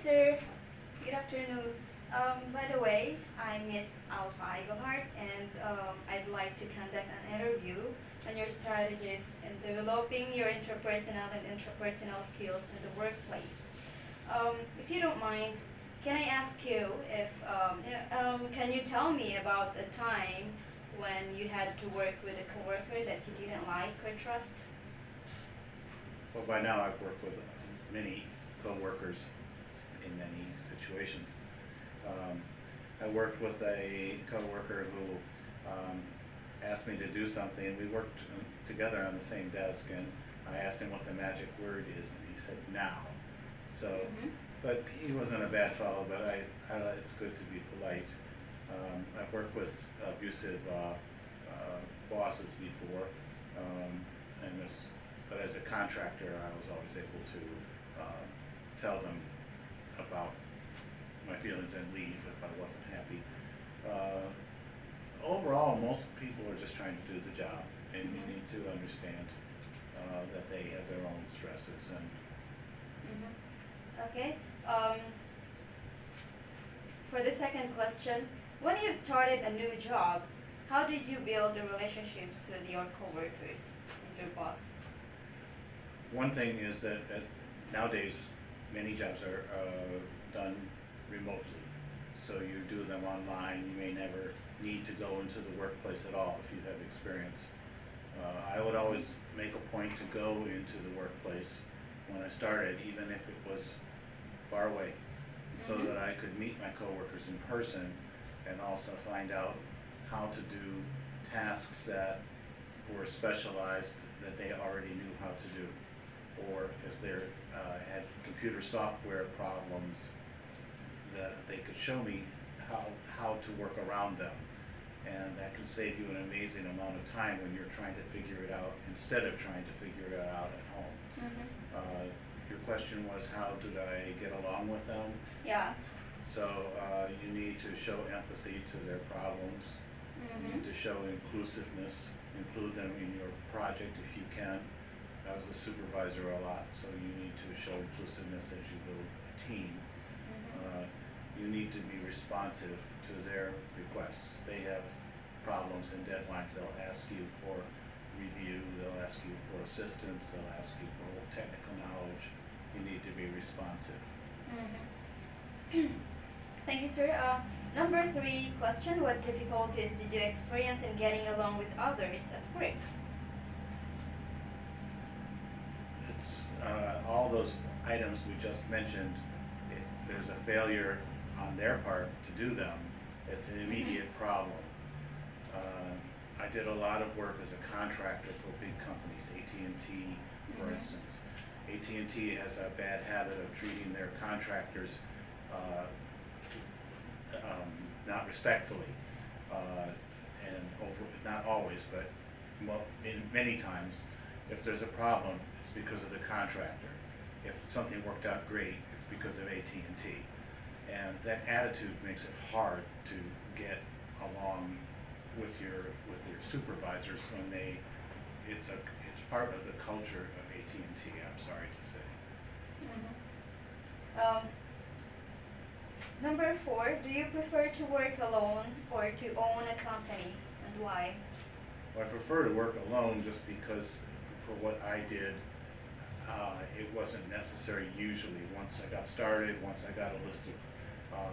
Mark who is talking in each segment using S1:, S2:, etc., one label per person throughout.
S1: sir. Good afternoon. By the way, I'm Miss Alpha Egelhart, and I'd like to conduct an interview on your strategies in developing your interpersonal and intrapersonal skills in the workplace. If you don't mind, can I ask you if can you tell me about a time when you had to work with a coworker that you didn't like or trust?
S2: Well, by now I've worked with many coworkers in many situations. Um, I worked with a coworker who asked me to do something, and we worked together on the same desk. And I asked him what the magic word is, and he said now. So,
S1: Mm-hmm.
S2: but he wasn't a bad fellow. But it's good to be polite. I've worked with abusive bosses before, and but as a contractor, I was always able to tell them about my feelings and leave if I wasn't happy. Overall, most people are just trying to do the job, and you
S1: Mhm.
S2: need to understand that they have their own stresses. And
S1: Mm-hmm. Okay. For the second question, when you've started a new job, how did you build the relationships with your coworkers and your boss?
S2: one thing is that nowadays many jobs are done remotely, so you do them online. You may never need to go into the workplace at all if you have experience. I would always make a point to go into the workplace when I started, even if it was far away, so
S1: Mhm.
S2: that I could meet my coworkers in person and also find out how to do tasks that were specialized that they already knew how to do, or if they had computer software problems that they could show me how to work around them. And that can save you an amazing amount of time when you're trying to figure it out instead of trying to figure it out at home.
S1: Mm-hmm.
S2: Your question was, how did I get along with them?
S1: Yeah.
S2: So you need to show empathy to their problems. You
S1: Mm-hmm.
S2: need to show inclusiveness, include them in your project if you can. I was a supervisor a lot, so you need to show inclusiveness as you build a team.
S1: Mm-hmm.
S2: You need to be responsive to their requests. They have problems and deadlines. They'll ask you for review, they'll ask you for assistance, they'll ask you for technical knowledge. You need to be responsive.
S1: Mm-hmm. Thank you, sir. Number three question: what difficulties did you experience in getting along with others at work?
S2: It's all those items we just mentioned. If there's a failure on their part to do them, it's an immediate problem. I did a lot of work as a contractor for big companies, AT&T, for
S1: Mhm.
S2: instance. AT&T has a bad habit of treating their contractors not respectfully, and not always, but many times, if there's a problem, it's because of the contractor. If something worked out great, it's because of AT&T. And that attitude makes it hard to get along with your supervisors when it's part of the culture of AT&T, I'm sorry to say.
S1: Mm-hmm. Number four: do you prefer to work alone or to own a company, and why?
S2: I prefer to work alone just because for what I did, it wasn't necessary usually. Once I got started, once I got a list of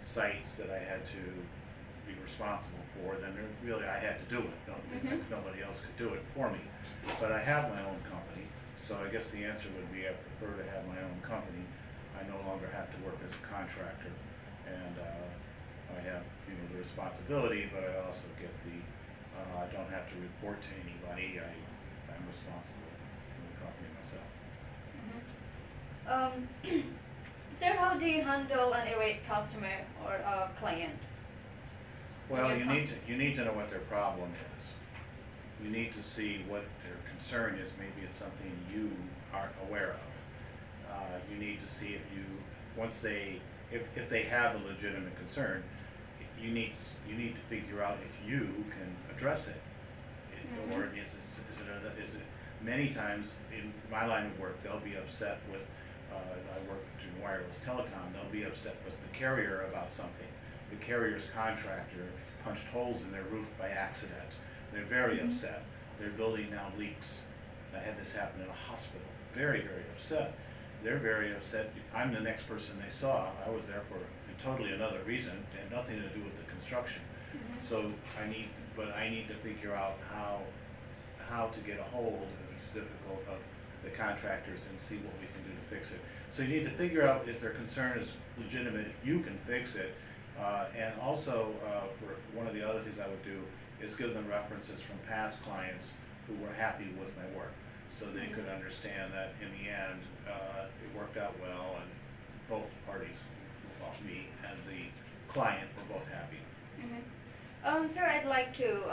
S2: sites that I had to be responsible for, then I had to do it.
S1: Mhm.
S2: Nobody else could do it for me. But I have my own company, so I guess the answer would be I prefer to have my own company. I no longer have to work as a contractor, and I have the responsibility, but I also get I don't have to report to anybody. I'm responsible for the company myself.
S1: Mm-hmm. Sir, how do you handle an irate customer or a client?
S2: Well,
S1: Your
S2: you need to know what their problem is. You need to see what their concern is. Maybe it's something you aren't aware of. You need to see if they have a legitimate concern. You need to figure out if you can address it,
S1: Mhm.
S2: or is it many times in my line of work they'll be upset with. I work in wire wireless telecom, they'll be upset with the carrier about something. The carrier's contractor punched holes in their roof by accident. They're very upset. Their building now leaks. I had this happen in a hospital. Very, very upset. They're very upset. I'm the next person they saw. I was there for totally another reason. It had nothing to do with the construction. So I need to figure out how to get a hold, if it's difficult, of the contractors and see what we can do to fix it. So you need to figure out if their concern is legitimate, if you can fix it. And also, for one of the other things I would do is give them references from past clients who were happy with my work, so they could understand that in the end, it worked out well and both parties, well, me and the client, were both happy.
S1: Sir, I'd like to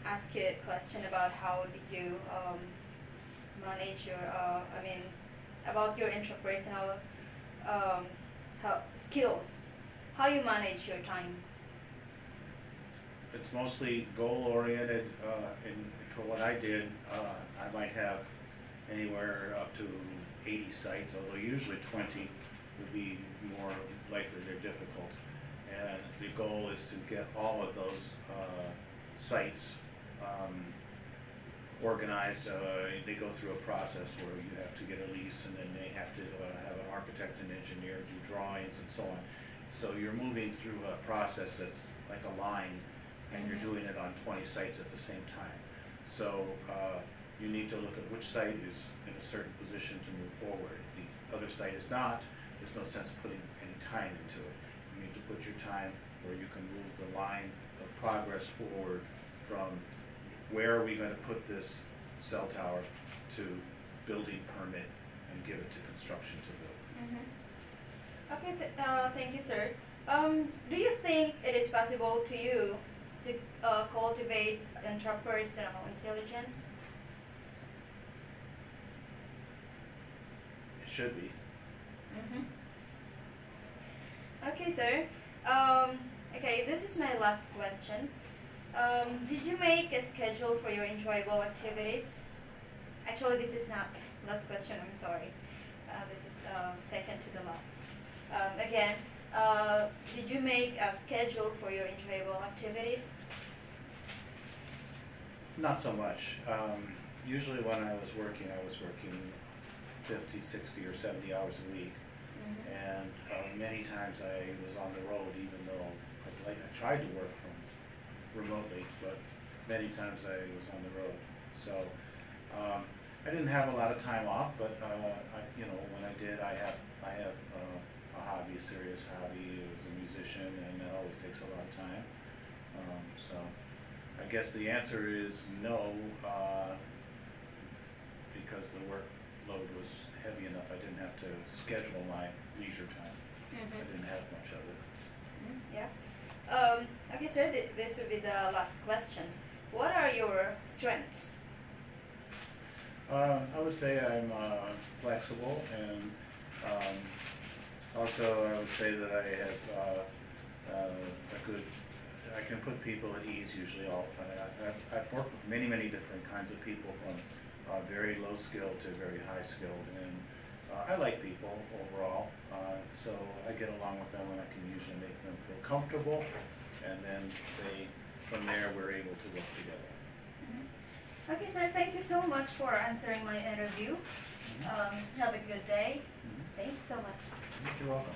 S1: ask you a question about how did you manage your, about your interpersonal skills, how you manage your time.
S2: It's mostly goal-oriented, and for what I did, I might have anywhere up to 80 sites, although usually 20 would be more likely they're difficult. And the goal is to get all of those sites organized. They go through a process where you have to get a lease, and then they have to have an architect and engineer do drawings and so on. So you're moving through a process that's like a line, and you're doing it on 20 sites at the same time. So you need to look at which site is in a certain position to move forward. If the other site is not, there's no sense putting any time into it. You need to put your time where you can move the line of progress forward from where are we going to put this cell tower to building permit and give it to construction to build.
S1: Okay, thank you, sir. Do you think it is possible to you to cultivate interpersonal intelligence?
S2: It should be.
S1: Okay, sir. Okay, this is my last question. Did you make a schedule for your enjoyable activities? Actually, this is not last question, I'm sorry. This is second to the last. Again, did you make a schedule for your enjoyable activities?
S2: Not so much. Usually when I was working 50, 60, or 70 hours a week. And many times I was on the road, even though I tried to work from remotely, but many times I was on the road. So I didn't have a lot of time off, but when I did, I have a hobby, a serious hobby as a musician, and that always takes a lot of time. So I guess the answer is no, because the workload was heavy enough. I didn't have to schedule my leisure time. I didn't have much of it.
S1: Yeah. Okay, sir, this will be the last question. What are your strengths?
S2: I would say I'm flexible, and also I would say that I have I can put people at ease usually all the time. I've worked with many different kinds of people, from very low skill to very high skilled, and I like people overall, so I get along with them, and I can usually make them feel comfortable, and then from there we're able to work together.
S1: Okay, sir, thank you so much for answering my interview. Have a good day. Thanks so much.
S2: You're welcome.